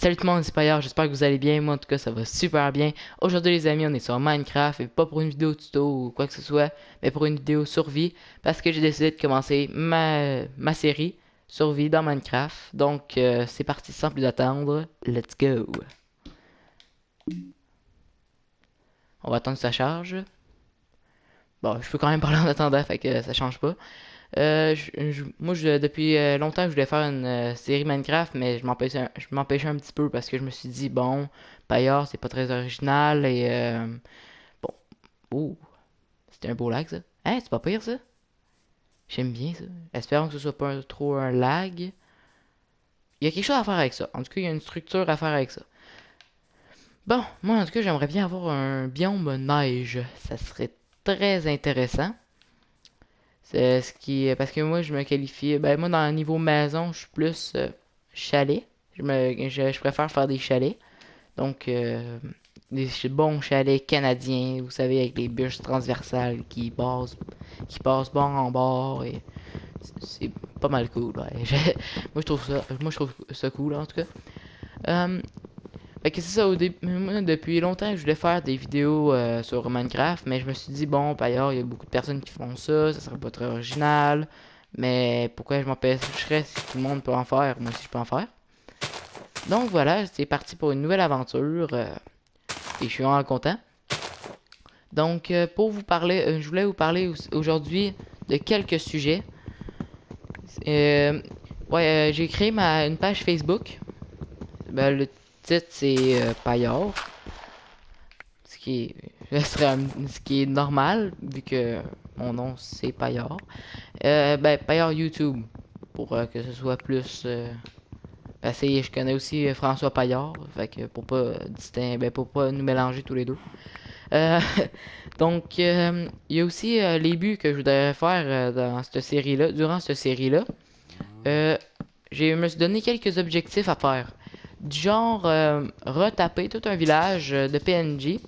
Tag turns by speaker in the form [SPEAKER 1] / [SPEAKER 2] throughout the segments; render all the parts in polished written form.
[SPEAKER 1] Salut tout le monde, c'est Payard, j'espère que vous allez bien. Moi, en tout cas, ça va super bien. Aujourd'hui, les amis, on est sur Minecraft et pas pour une vidéo tuto ou quoi que ce soit, mais pour une vidéo survie parce que j'ai décidé de commencer ma série survie dans Minecraft. Donc, c'est parti sans plus attendre. Let's go! On va attendre que ça charge. Bon, je peux quand même parler en attendant, fait que ça change pas. Depuis longtemps, je voulais faire une série Minecraft, mais je m'empêchais un petit peu parce que je me suis dit, bon, Payard, c'est pas très original et bon, ouh, c'était un beau lag ça. Hein, c'est pas pire ça? J'aime bien ça. Espérons que ce soit pas trop un lag. Il y a quelque chose à faire avec ça. En tout cas, il y a une structure à faire avec ça. Bon, moi en tout cas, j'aimerais bien avoir un biome neige. Ça serait très intéressant. C'est ce qui parce que moi je me qualifie moi dans le niveau maison, je suis plus chalet. Je préfère faire des chalets. Donc des bons chalets canadiens, vous savez avec les bûches transversales qui passent bord en bord et c'est pas mal cool. Ouais. Moi je trouve ça cool en tout cas. Euh, Fait que c'est ça, moi, depuis longtemps, je voulais faire des vidéos sur Minecraft, mais je me suis dit, bon, par il y a beaucoup de personnes qui font ça serait pas très original, mais pourquoi je m'empêcherais si tout le monde peut en faire, moi aussi je peux en faire. Donc voilà, c'est parti pour une nouvelle aventure, et je suis vraiment content. Donc, pour vous parler, je voulais vous parler aujourd'hui de quelques sujets. Euh, j'ai créé une page Facebook. Le titre, c'est Paillard. Ce qui ce qui est normal, vu que mon nom c'est Payard. Payard YouTube, pour que ce soit plus. Je connais aussi François Payard, fait que pour pas nous mélanger tous les deux. Euh, donc, il y a aussi les buts que je voudrais faire dans cette série-là, durant cette série-là. Euh, je me suis donné quelques objectifs à faire. Du genre, retaper tout un village de PNJ.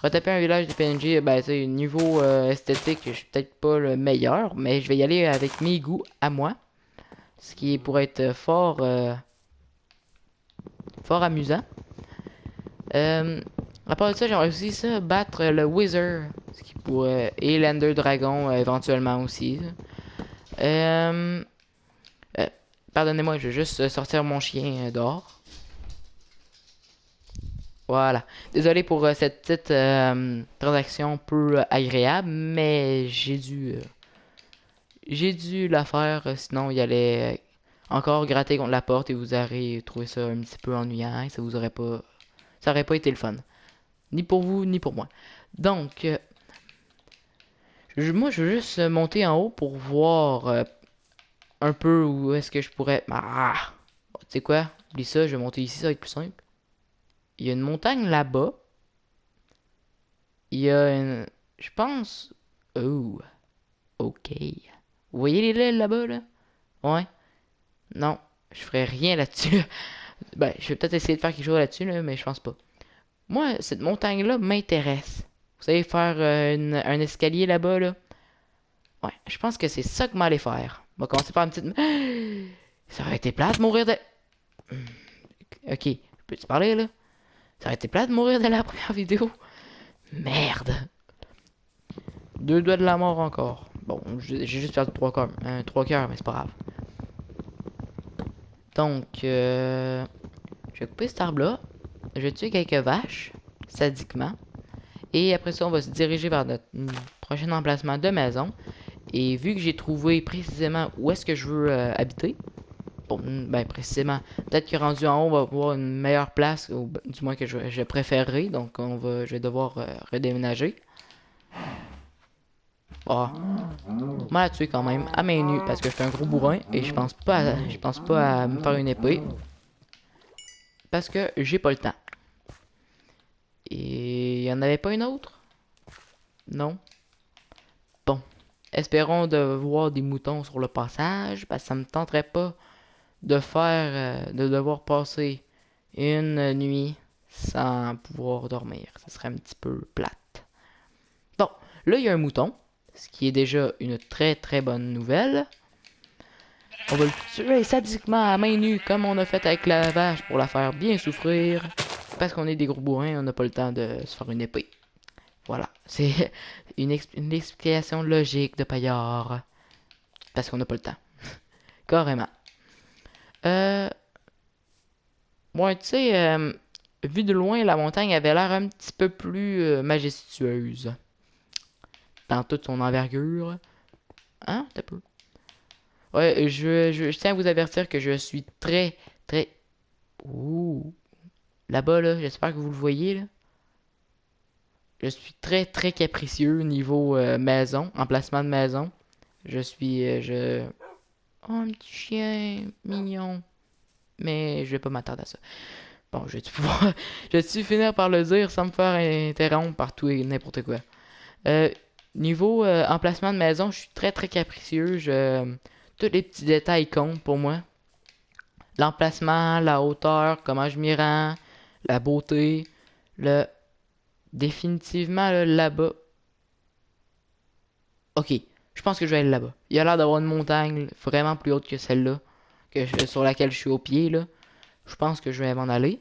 [SPEAKER 1] Retaper un village de PNG, c'est niveau esthétique, je suis peut-être pas le meilleur, mais je vais y aller avec mes goûts à moi. Ce qui pourrait être fort amusant. Euh, à part de ça, j'aimerais aussi ça, battre le Wither. Et l'Ender Dragon éventuellement aussi. Euh, euh, Pardonnez-moi, je vais juste sortir mon chien dehors. Voilà. Désolé pour cette petite transaction peu agréable, mais j'ai dû la faire, sinon il allait encore gratter contre la porte et vous aurez trouvé ça un petit peu ennuyant et ça aurait pas été le fun. Ni pour vous, ni pour moi. Donc, moi je veux juste monter en haut pour voir un peu où est-ce que je pourrais... Ah! Bon, tu sais quoi? Oublie ça, je vais monter ici, ça va être plus simple. Il y a une montagne là-bas. Il y a une... Je pense... Oh, ok. Vous voyez les îles là-bas, là? Ouais? Non, je ferai rien là-dessus. Je vais peut-être essayer de faire quelque chose là-dessus, là, mais je pense pas. Moi, cette montagne-là m'intéresse. Vous savez faire un escalier là-bas, là? Ouais, je pense que c'est ça que m'allait faire. On va commencer par une petite... Ça aurait été plate de mourir de... Ok, peux-tu parler, là? Ça aurait été plate de mourir de la première vidéo. Merde. Deux doigts de la mort encore. Bon, j'ai juste perdu trois cœurs, mais c'est pas grave. Donc, je vais couper cet arbre-là. Je vais tuer quelques vaches, sadiquement. Et après ça, on va se diriger vers notre prochain emplacement de maison. Et vu que j'ai trouvé précisément où est-ce que je veux habiter, bon, précisément, peut-être que rendu en haut, on va avoir une meilleure place, ou du moins que je préférerais. Donc, je vais devoir redéménager. Oh, mal à tuer quand même, à main nue, parce que je suis un gros bourrin et je pense pas à me faire une épée, parce que j'ai pas le temps. Et il y en avait pas une autre? Non. Bon, espérons de voir des moutons sur le passage, parce que ça me tenterait pas de devoir passer une nuit sans pouvoir dormir. Ça serait un petit peu plate. Bon, là il y a un mouton, ce qui est déjà une très très bonne nouvelle. On va le tuer sadiquement à main nue, comme on a fait avec la vache, pour la faire bien souffrir. Parce qu'on est des gros bourrins, on n'a pas le temps de se faire une épée. Voilà, c'est une explication logique de Paillard. Parce qu'on n'a pas le temps. Carrément. Euh... Ouais, tu sais, vu de loin, la montagne avait l'air un petit peu plus majestueuse. Dans toute son envergure. Hein? T'as peu. Ouais, je tiens à vous avertir que je suis très, très... Ouh. Là-bas, là, j'espère que vous le voyez, là. Je suis très, très capricieux niveau maison, emplacement de maison. Je suis... Oh, un petit chien mignon. Mais je vais pas m'attarder à ça. Bon, je vais pouvoir... je vais finir par le dire sans me faire interrompre par tout et n'importe quoi. Euh, Niveau emplacement de maison, je suis très, très capricieux. Tous les petits détails comptent pour moi. L'emplacement, la hauteur, comment je m'y rends, la beauté, le... Définitivement, là-bas. Ok, je pense que je vais aller là-bas. Il y a l'air d'avoir une montagne vraiment plus haute que celle-là, sur laquelle je suis au pied, là. Je pense que je vais m'en aller.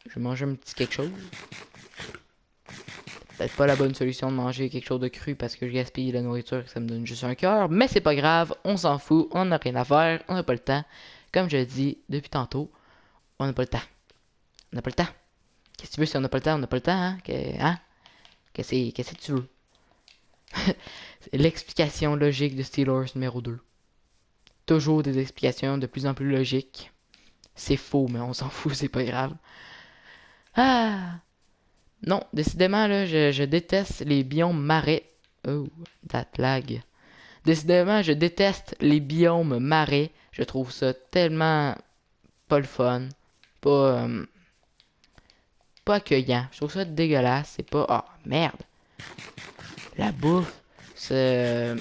[SPEAKER 1] Je vais manger un petit quelque chose. Peut-être pas la bonne solution de manger quelque chose de cru parce que je gaspille la nourriture, ça me donne juste un cœur. Mais c'est pas grave, on s'en fout, on n'a rien à faire, on n'a pas le temps. Comme je dis depuis tantôt, on n'a pas le temps. On n'a pas le temps. Qu'est-ce que tu veux si on n'a pas le temps? On n'a pas le temps, hein? Hein? Qu'est-ce que tu veux? C'est l'explication logique de Steelers numéro 2. Toujours des explications de plus en plus logiques. C'est faux, mais on s'en fout, c'est pas grave. Ah! Non, décidément, là, je déteste les biomes marais. Oh, that lag. Décidément, je déteste les biomes marais. Je trouve ça tellement pas le fun. Pas, pas accueillant. Je trouve ça dégueulasse. C'est pas... Ah, merde. La bouffe se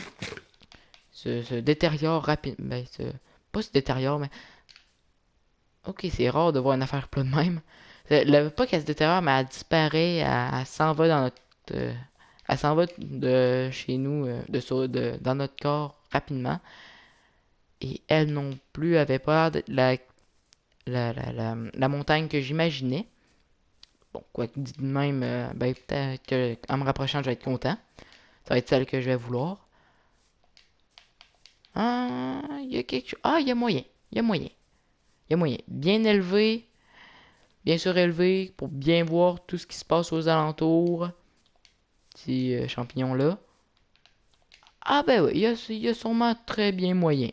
[SPEAKER 1] détériore rapidement. Ben, pas se détériore, mais... Ok, c'est rare de voir une affaire pleine de même. Pas qu'elle se détériore, mais elle disparaît. Elle s'en va dans notre... elle s'en va de chez nous, dans notre corps rapidement. Et elle non plus avait peur de la montagne que j'imaginais. Bon, quoi que dit de même, ben peut-être qu'en me rapprochant, je vais être content. Ça va être celle que je vais vouloir. Ah, il y a quelque chose. Ah, il y a moyen. Il y a moyen. Il y a moyen. Bien élevé, bien surélevé, pour bien voir tout ce qui se passe aux alentours. Petit champignon là. Ah ben oui, il y a sûrement très bien moyen.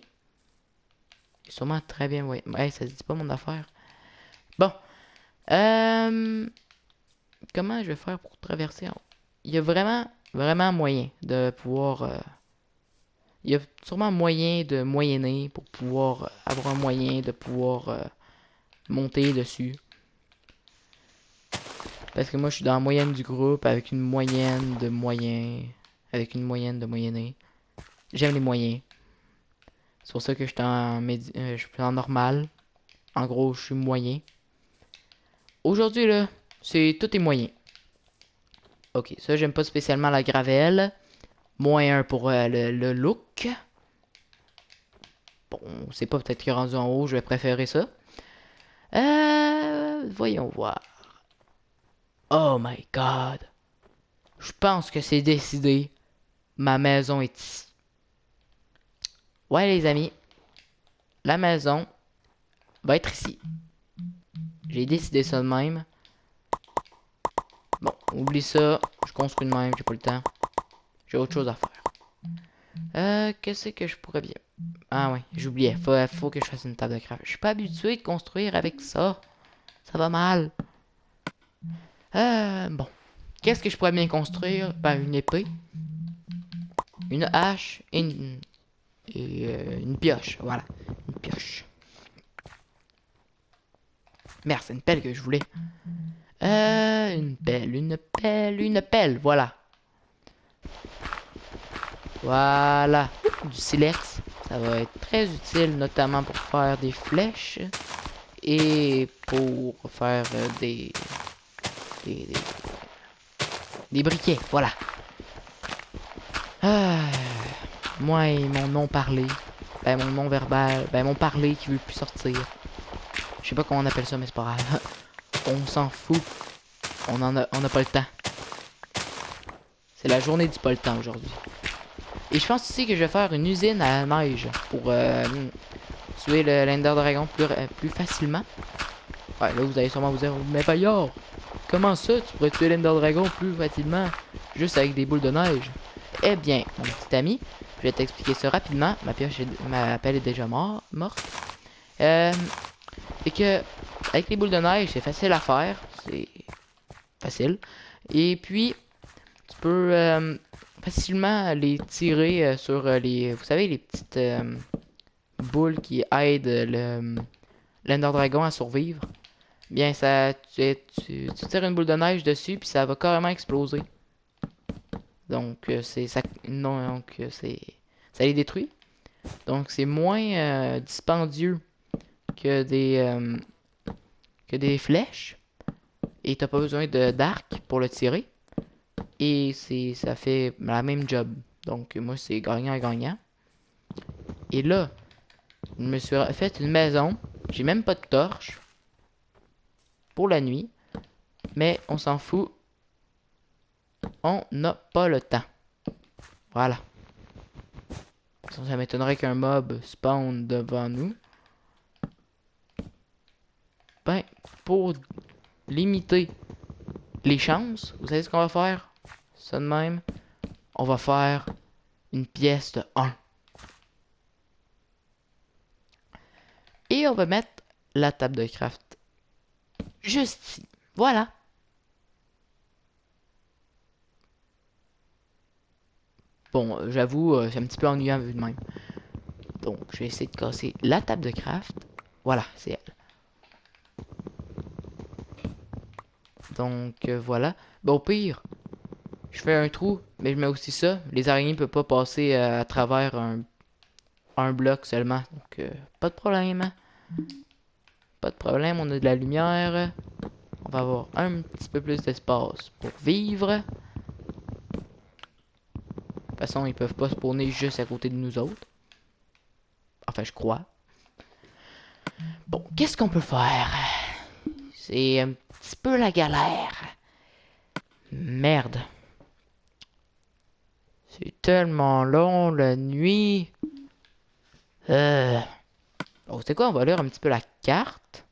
[SPEAKER 1] Il y a sûrement très bien moyen. Hey, ça se dit pas mon affaire. Bon. Comment je vais faire pour traverser? Il y a vraiment, vraiment moyen de pouvoir... il y a sûrement moyen de moyenner pour pouvoir avoir un moyen de pouvoir monter dessus. Parce que moi, je suis dans la moyenne du groupe avec une moyenne de moyens. Avec une moyenne de moyenner. J'aime les moyens. C'est pour ça que je suis en normal. En gros, je suis moyen. Aujourd'hui, là, tout est moyen. Ok, ça, j'aime pas spécialement la gravelle. -1 pour le look. Bon, c'est pas peut-être que rendu en haut, je vais préférer ça. Voyons voir. Oh my god. Je pense que c'est décidé. Ma maison est ici. Ouais, les amis. La maison va être ici. J'ai décidé ça de même. Bon, oublie ça. Je construis de même, j'ai pas le temps. J'ai autre chose à faire. Qu'est-ce que je pourrais bien... Ah ouais, j'oubliais. Faut que je fasse une table de craft. Je suis pas habitué de construire avec ça. Ça va mal. Bon. Qu'est-ce que je pourrais bien construire? Ben, une épée. Une hache et une pioche. Voilà. Une pioche. Merde, c'est une pelle que je voulais. Une pelle. Voilà. Voilà. Du silex. Ça va être très utile, notamment pour faire des flèches. Et pour faire des, des briquets. Voilà. Moi et mon nom parlé. Ben, mon non-verbal, ben, mon parler qui veut plus sortir. Je sais pas comment on appelle ça, mais c'est pas grave. On s'en fout. On a pas le temps. C'est la journée du pas le temps aujourd'hui. Et je pense aussi que je vais faire une usine à neige pour tuer l'Ender Dragon plus facilement. Ouais, là, vous allez sûrement vous dire, mais Bayard, comment ça, tu pourrais tuer l'Ender Dragon plus facilement, juste avec des boules de neige? Eh bien, mon petit ami, je vais t'expliquer ça rapidement. Ma pelle est déjà morte. C'est que, avec les boules de neige, c'est facile à faire. C'est facile. Et puis, tu peux facilement les tirer sur les... Vous savez, les petites boules qui aident l'Ender Dragon à survivre. Bien, tu tires une boule de neige dessus, puis ça va carrément exploser. Donc, ça les détruit. Donc, c'est moins dispendieux que des flèches. Et t'as pas besoin d'arc pour le tirer. Et ça fait la même job. Donc, moi, c'est gagnant-gagnant. Et là, je me suis fait une maison. J'ai même pas de torche pour la nuit. Mais on s'en fout. On n'a pas le temps. Voilà. Ça m'étonnerait qu'un mob spawn devant nous. Ben, pour limiter les chances, vous savez ce qu'on va faire? Ça de même. On va faire une pièce de 1. Et on va mettre la table de craft juste ici. Voilà. Bon, j'avoue, c'est un petit peu ennuyant vu de même. Donc, je vais essayer de casser la table de craft. Voilà, c'est elle. Donc, voilà. Bon, au pire, je fais un trou, mais je mets aussi ça. Les araignées ne peuvent pas passer à travers un bloc seulement. Donc, pas de problème. Pas de problème, on a de la lumière. On va avoir un petit peu plus d'espace pour vivre. De toute façon, ils peuvent pas spawner juste à côté de nous autres. Enfin, je crois. Bon, qu'est-ce qu'on peut faire? C'est un petit peu la galère. Merde. C'est tellement long la nuit. Bon, c'est quoi? On va lire un petit peu la carte.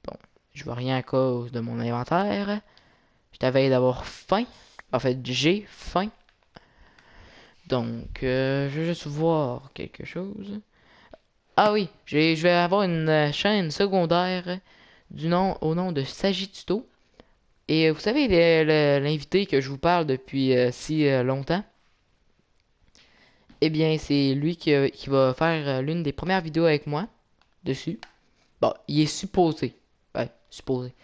[SPEAKER 1] Bon, je vois rien à cause de mon inventaire. Je t'avais d'avoir faim. En fait, j'ai faim. Donc, je vais juste voir quelque chose. Ah oui, je vais avoir une chaîne secondaire au nom de Sagituto. Et vous savez, l'invité que je vous parle depuis si longtemps, eh bien, c'est lui qui va faire l'une des premières vidéos avec moi dessus. Bon, il est supposé. Ouais, supposé.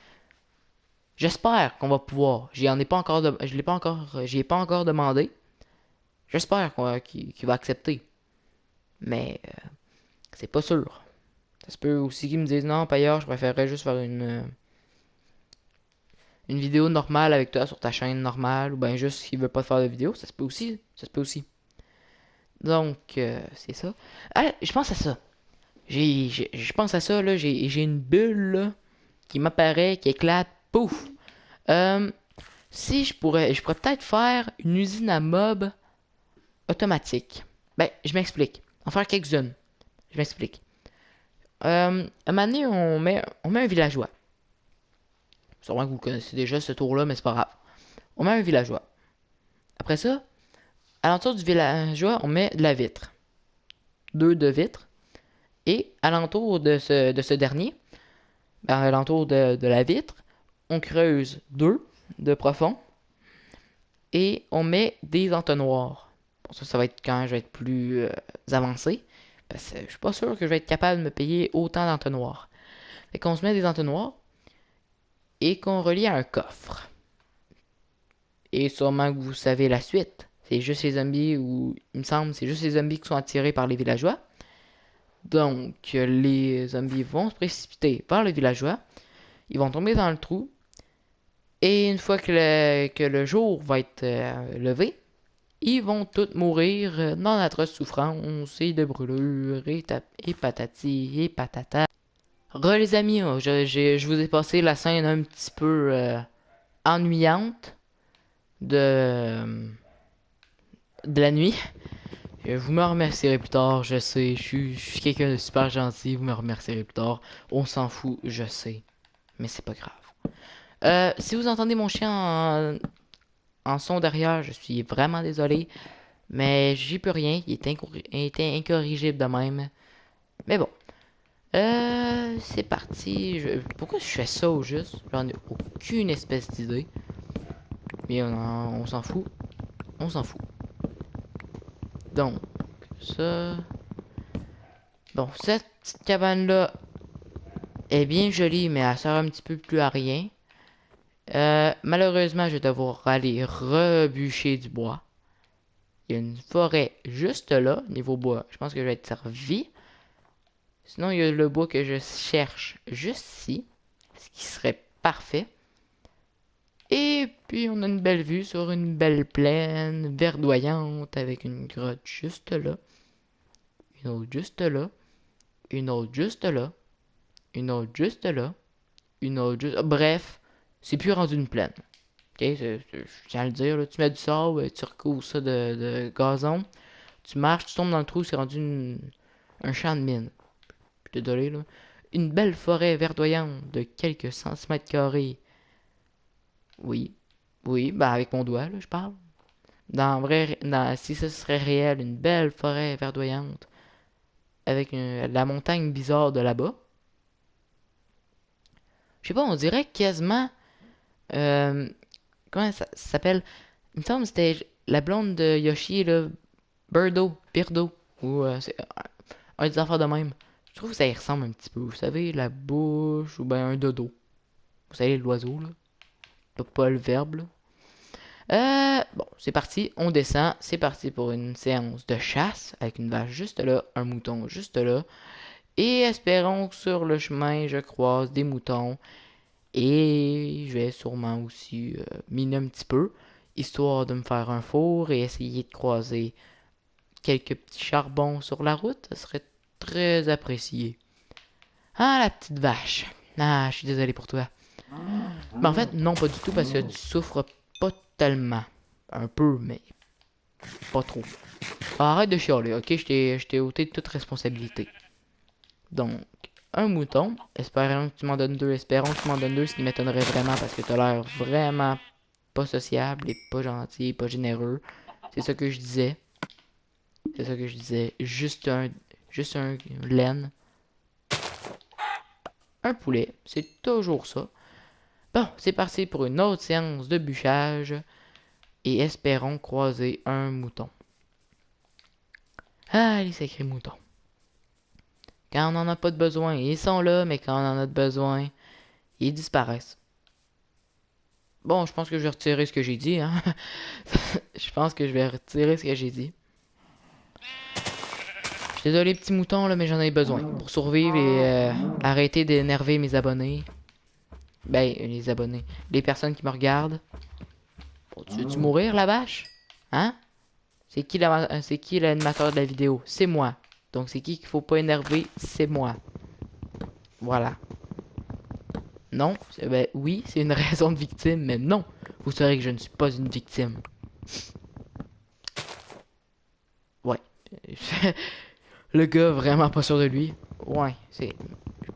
[SPEAKER 1] J'espère qu'on va pouvoir. J'y ai pas encore demandé. J'espère qu'il va accepter. Mais c'est pas sûr. Ça se peut aussi qu'il me dise non, payeur, je préférerais juste faire une vidéo normale avec toi sur ta chaîne normale. Ou bien juste qu'il veut pas faire de vidéo. Ça se peut aussi. Ça se peut aussi. Donc, c'est ça. Ah, je pense à ça. Je pense à ça, là. J'ai une bulle, là, qui m'apparaît, qui éclate. Pouf! Euh, Si je pourrais peut-être faire une usine à mob automatique. Ben, je m'explique. En faire quelques-unes. Je m'explique. À un moment donné, on met un villageois. Sûrement que vous connaissez déjà ce tour-là, mais c'est pas grave. On met un villageois. Après ça, à l'entour du villageois, on met de la vitre. 2 de vitre. Et à l'entour de ce dernier, ben, à l'entour de la vitre, on creuse 2 de profond. Et on met des entonnoirs. Bon, ça va être quand je vais être plus avancé. Parce que je suis pas sûr que je vais être capable de me payer autant d'entonnoirs. Fait qu'on se met des entonnoirs et qu'on relie à un coffre. Et sûrement que vous savez la suite. C'est juste les zombies, ou il me semble, c'est juste les zombies qui sont attirés par les villageois. Donc, les zombies vont se précipiter vers les villageois. Ils vont tomber dans le trou. Et une fois que le jour va être levé, Ils vont tous mourir dans d'atroces souffrances et de brûlures et patati et patata. Les amis, je vous ai passé la scène un petit peu ennuyante de, de la nuit. Vous me remercierez plus tard, je sais, je suis quelqu'un de super gentil, vous me remercierez plus tard. On s'en fout, je sais, mais c'est pas grave. Si vous entendez mon chien en son derrière, je suis vraiment désolé, mais j'y peux rien, il était incorrigible de même. Mais bon, c'est parti. Pourquoi je fais ça au juste? J'en ai aucune espèce d'idée. Mais on s'en fout, on s'en fout. Donc, ça... Bon, cette petite cabane-là est bien jolie, mais elle sert un petit peu plus à rien. Malheureusement, je vais devoir aller rebûcher du bois. Il y a une forêt juste là, niveau bois. Je pense que je vais être servi. Sinon, il y a le bois que je cherche juste ici, ce qui serait parfait. Et puis, on a une belle vue sur une belle plaine verdoyante avec une grotte juste là, une autre juste là, une autre juste là, une autre juste là, une autre juste... Bref, c'est plus rendu une plaine. Ok, je tiens à le dire, là, tu mets du sable, tu recouvres ça de gazon, tu marches, tu tombes dans le trou, c'est rendu un champ de mine. Désolé, là. Une belle forêt verdoyante de quelques centimètres carrés. Oui, oui, bah avec mon doigt, là, je parle. Si ce serait réel, une belle forêt verdoyante avec la montagne bizarre de là-bas. Je sais pas, on dirait quasiment... euh, comment ça s'appelle? Il me semble que c'était la blonde de Yoshi, là, Birdo, ou c'est un des affaires de même. Je trouve que ça y ressemble un petit peu, vous savez, la bouche, ou bien un dodo. Vous savez, l'oiseau, là. Pas le verbe, là. Bon, c'est parti, on descend, c'est parti pour une séance de chasse, avec une vache juste là, un mouton juste là, et espérons que sur le chemin, je croise des moutons, et je vais sûrement aussi miner un petit peu, histoire de me faire un four et essayer de croiser quelques petits charbons sur la route, ça serait très apprécié. Ah, la petite vache. Ah, je suis désolé pour toi. Mais en fait, non, pas du tout, parce que tu souffres pas tellement. Un peu, mais pas trop. Arrête de chialer, ok? Je t'ai ôté toute responsabilité. Donc, un mouton. Espérons que tu m'en donnes deux. Espérons que tu m'en donnes deux, ce qui m'étonnerait vraiment, parce que t'as l'air vraiment pas sociable et pas gentil, pas généreux. C'est ça que je disais. C'est ça que je disais. Juste un laine. Un poulet. C'est toujours ça. Bon, c'est parti pour une autre séance de bûchage. Et espérons croiser un mouton. Ah, les sacrés moutons. Quand on n'en a pas de besoin, ils sont là, mais quand on en a de besoin, ils disparaissent. Bon, je pense que je vais retirer ce que j'ai dit, hein. Je pense que je vais retirer ce que j'ai dit. Je suis désolé, petits moutons, là, mais j'en ai besoin pour survivre et arrêter d'énerver mes abonnés. Ben, les abonnés. Les personnes qui me regardent. Bon, tu veux-tu mourir, la vache? Hein? C'est qui l'animateur de la vidéo? C'est moi. Donc, c'est qui qu'il faut pas énerver? C'est moi. Voilà. Non, ben oui, c'est une raison de victime, mais non, vous saurez que je ne suis pas une victime. Ouais. Le gars vraiment pas sûr de lui. Ouais, je suis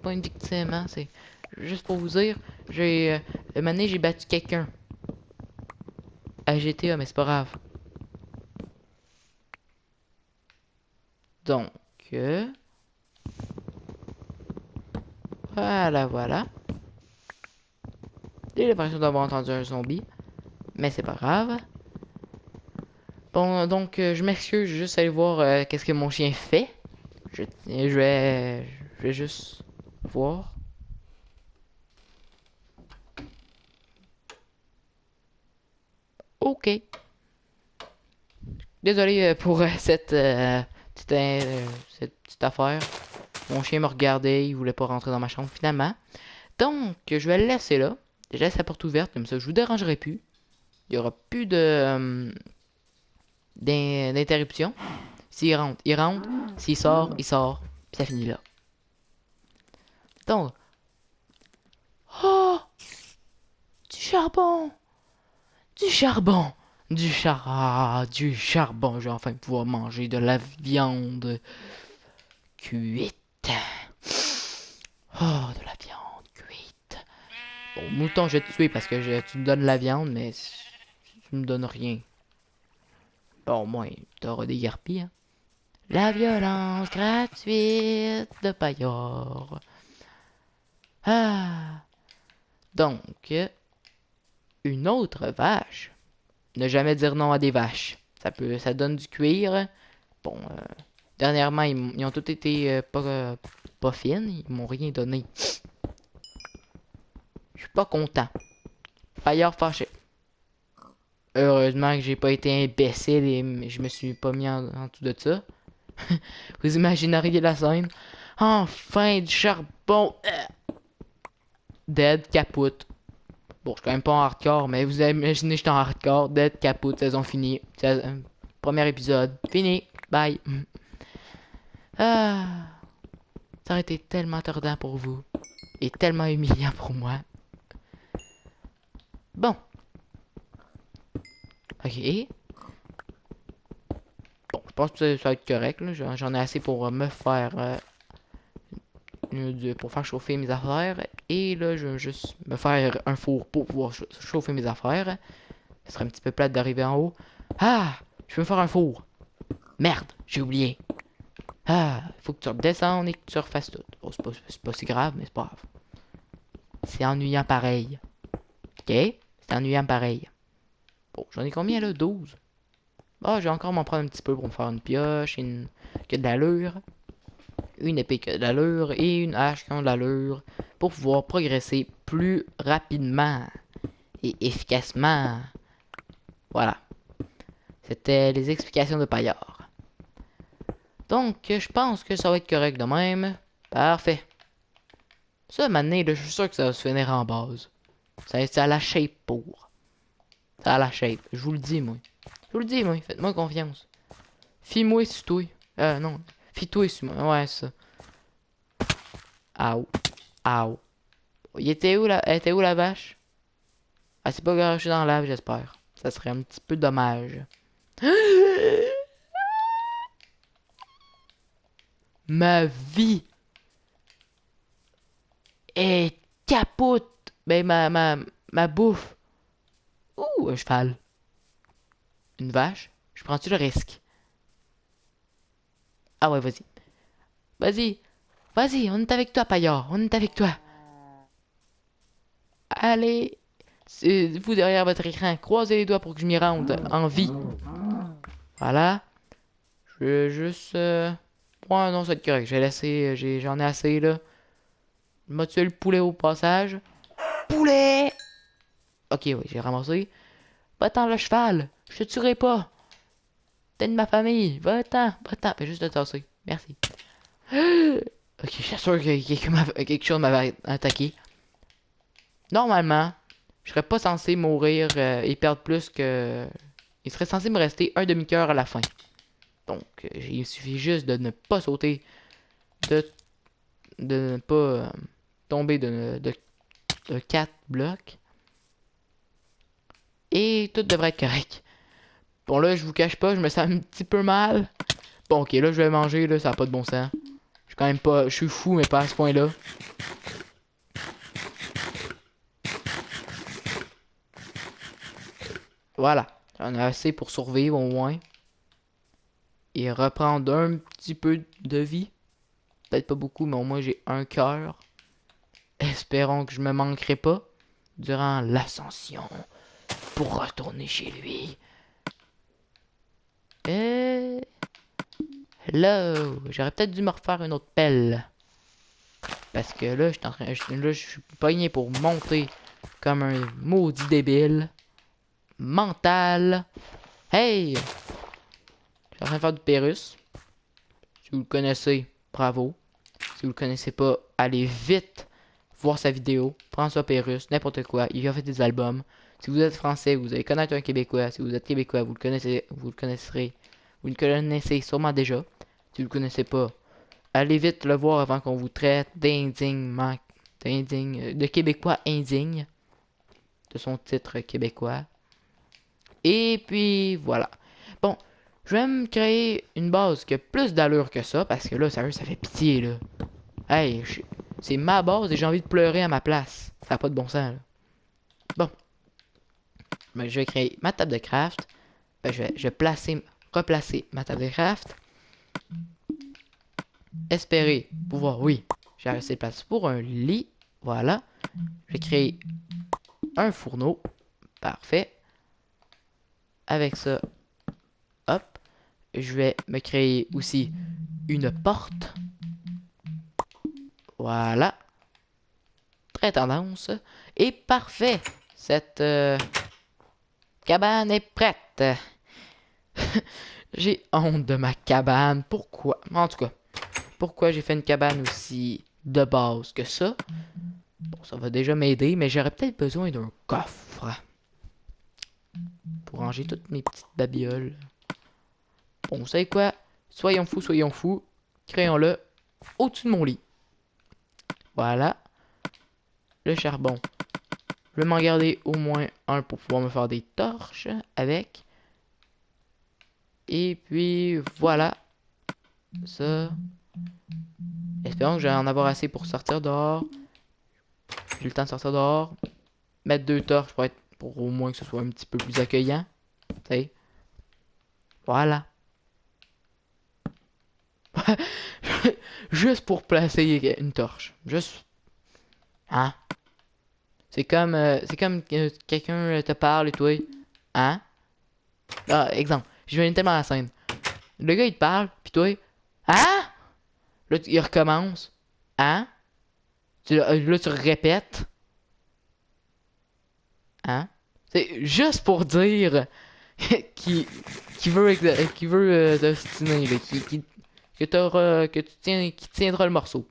[SPEAKER 1] pas une victime, hein, c'est juste pour vous dire, le mané, j'ai battu quelqu'un à GTA, mais c'est pas grave. Donc, voilà. J'ai l'impression d'avoir entendu un zombie, mais c'est pas grave. Bon, donc, je m'excuse, je vais juste aller voir qu'est-ce que mon chien fait. Je vais juste voir. Ok. Désolé pour cette petite affaire. Mon chien me regardait, il voulait pas rentrer dans ma chambre finalement. Donc, je vais le laisser là. Je laisse la porte ouverte, comme ça je vous dérangerai plus. Il y aura plus d'interruption. S'il rentre, il rentre. S'il sort, il sort. Puis ça finit là. Donc, oh, du charbon, du charbon, du charbon. Je vais enfin pouvoir manger de la viande cuite. Oh, de la viande cuite. Bon, mouton, je vais te tuer parce que tu me donnes la viande, mais tu me donnes rien. Bon, au moins, t'auras des garpilles, hein. La violence gratuite de Payor. Ah. Donc, une autre vache. Ne jamais dire non à des vaches. Ça donne du cuir. Bon, dernièrement, ils ont tous été pas fines. Ils m'ont rien donné. Je suis pas content. Payor fâché. Heureusement que j'ai pas été imbécile et je me suis pas mis en dessous de ça. Vous imagineriez la scène? Enfin, du charbon. Dead, capote. Bon, je suis quand même pas en hardcore, mais vous imaginez, j'étais en hardcore. Dead, capote, saison finie. Premier épisode. Fini. Bye. Ah, ça aurait été tellement tordant pour vous. Et tellement humiliant pour moi. Bon. Ok. Bon, je pense que ça va être correct. J'en ai assez pour me faire... pour faire chauffer mes affaires. Et là, je vais juste me faire un four pour pouvoir chauffer mes affaires. Ce serait un petit peu plate d'arriver en haut. Ah! Je veux me faire un four. Merde, j'ai oublié. Ah, faut que tu redescendes et que tu refasses tout. Bon, c'est pas si grave, mais c'est pas grave. C'est ennuyant pareil. Ok? C'est ennuyant pareil. Bon, j'en ai combien là? 12. Ah, je vais encore m'en prendre un petit peu pour me faire une pioche, qui a de l'allure. Une épée qui a de l'allure et une hache qui a de l'allure. Pour pouvoir progresser plus rapidement et efficacement. Voilà. C'était les explications de Paillard. Donc, je pense que ça va être correct de même. Parfait. Ça, maintenant, là, je suis sûr que ça va se finir en base. Ça a la shape pour. Ça a la shape. Je vous le dis, moi. Je vous le dis, moi. Faites-moi confiance. Fie-moi sur toi. Non. Fie-toi sur moi. Ouais, ça. Aou. Aou. Elle était où la vache? Elle s'est pas garachée dans la lave, j'espère. Ça serait un petit peu dommage. Ma vie est capote. Ben, ma bouffe. Ouh, un cheval. Une vache. Je prends-tu le risque? Ah ouais, vas-y. Vas-y. Vas-y, on est avec toi, Paillard. On est avec toi. Allez. C'est vous derrière votre écran. Croisez les doigts pour que je m'y rende en vie. Voilà. Je vais juste... Ouais, non, c'est correct. J'ai laissé... J'en ai assez, là. Je m'a tué le poulet au passage. Poulet! Ok, oui, j'ai ramassé. Va-t'en, le cheval. Je te tuerai pas. T'es de ma famille. Va-t'en. Va-t'en. Fais juste te tasser. Merci. Ok, je suis sûr que quelque chose m'avait attaqué. Normalement, je serais pas censé mourir et perdre plus que... Il serait censé me rester un demi-cœur à la fin. Donc, il suffit juste de ne pas sauter, de, de ne pas tomber de 4 blocs. Et tout devrait être correct. Bon, là, je vous cache pas, je me sens un petit peu mal. Bon, ok, là, je vais manger, là, ça n'a pas de bon sens. Je suis quand même pas... Je suis fou, mais pas à ce point-là. Voilà. J'en ai assez pour survivre, au moins. Et reprendre un petit peu de vie. Peut-être pas beaucoup, mais au moins j'ai un cœur. Espérons que je me manquerai pas durant l'ascension pour retourner chez lui. Et là, j'aurais peut-être dû me refaire une autre pelle. Parce que là, je suis pogné pour monter comme un maudit débile. Mental. Hey! Je suis en train de faire du Pérus. Si vous le connaissez, bravo. Si vous le connaissez pas, allez vite voir sa vidéo. François Pérus, n'importe quoi. Il a fait des albums. Si vous êtes français, vous allez connaître un Québécois. Si vous êtes Québécois, vous le connaissez, vous le connaisserez. Vous le connaissez sûrement déjà. Si vous le connaissez pas, allez vite le voir avant qu'on vous traite de Québécois indigne de son titre québécois. Et puis voilà. Bon, je vais me créer une base qui a plus d'allure que ça parce que là, sérieux, ça fait pitié là. Hey, c'est ma base et j'ai envie de pleurer à ma place. Ça n'a pas de bon sens là. Bon, ben, je vais créer ma table de craft. Ben, je vais replacer ma table de craft. Espérer pouvoir, oui, j'ai assez de place pour un lit. Voilà. Je vais créer un fourneau. Parfait. Avec ça, hop, je vais me créer aussi une porte. Voilà. Très tendance. Et parfait. Cette cabane est prête. J'ai honte de ma cabane. Pourquoi? En tout cas, pourquoi j'ai fait une cabane aussi de base que ça? Bon, ça va déjà m'aider, mais j'aurais peut-être besoin d'un coffre. Pour ranger toutes mes petites babioles. Bon, vous savez quoi? Soyons fous. Créons-le au-dessus de mon lit. Voilà. Le charbon. Je vais m'en garder au moins un pour pouvoir me faire des torches avec. Et puis, voilà. Ça. Espérons que je vais en avoir assez pour sortir dehors. J'ai le temps de sortir dehors. Mettre 2 torches pour au moins que ce soit un petit peu plus accueillant. T'sais. Voilà. Juste pour placer une torche. Juste. Hein? C'est comme quelqu'un te parle et toi. Hein? Ah, exemple. Je viens tellement à la scène. Le gars il te parle, pis toi. Hein? Là, il recommence. Hein? Là, tu répètes. Hein? C'est juste pour dire qui veut t'ostiner, là, qui tiendra le morceau.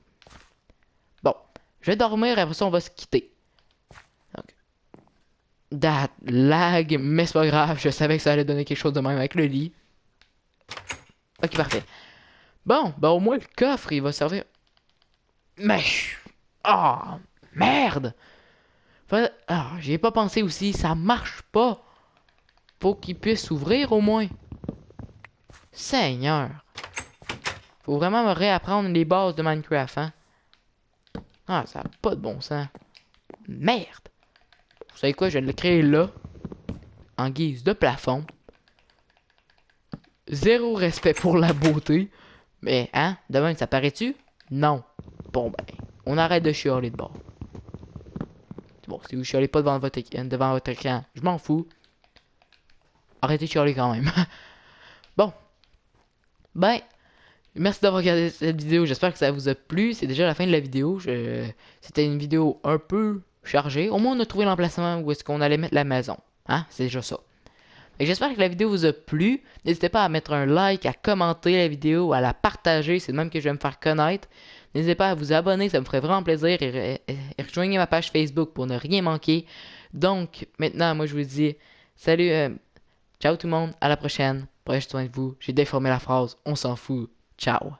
[SPEAKER 1] Bon, je vais dormir, après ça on va se quitter. Donc, that lag, mais c'est pas grave, je savais que ça allait donner quelque chose de même avec le lit. Ok, parfait. Bon, ben au moins le coffre il va servir. Mais ah, merde! Ah, j'y ai pas pensé aussi, ça marche pas. Faut qu'il puisse s'ouvrir au moins. Seigneur. Faut vraiment me réapprendre les bases de Minecraft, hein. Ah, ça a pas de bon sens. Merde. Vous savez quoi, je vais le créer là. En guise de plafond. Zéro respect pour la beauté. Mais, hein, demain, ça paraît-tu? Non. Bon, ben, on arrête de chialer de bord. Bon, si vous chialez pas devant votre écran, je m'en fous. Arrêtez de chialer quand même. Bon. Ben, merci d'avoir regardé cette vidéo. J'espère que ça vous a plu. C'est déjà la fin de la vidéo. C'était une vidéo un peu chargée. Au moins, on a trouvé l'emplacement où est-ce qu'on allait mettre la maison. Hein? C'est déjà ça. J'espère que la vidéo vous a plu. N'hésitez pas à mettre un like, à commenter la vidéo, à la partager. C'est de même que je vais me faire connaître. N'hésitez pas à vous abonner, ça me ferait vraiment plaisir. Et rejoignez ma page Facebook pour ne rien manquer. Donc, maintenant, moi, je vous dis salut, ciao tout le monde, à la prochaine. Prenez soin de vous. J'ai déformé la phrase, on s'en fout. Ciao.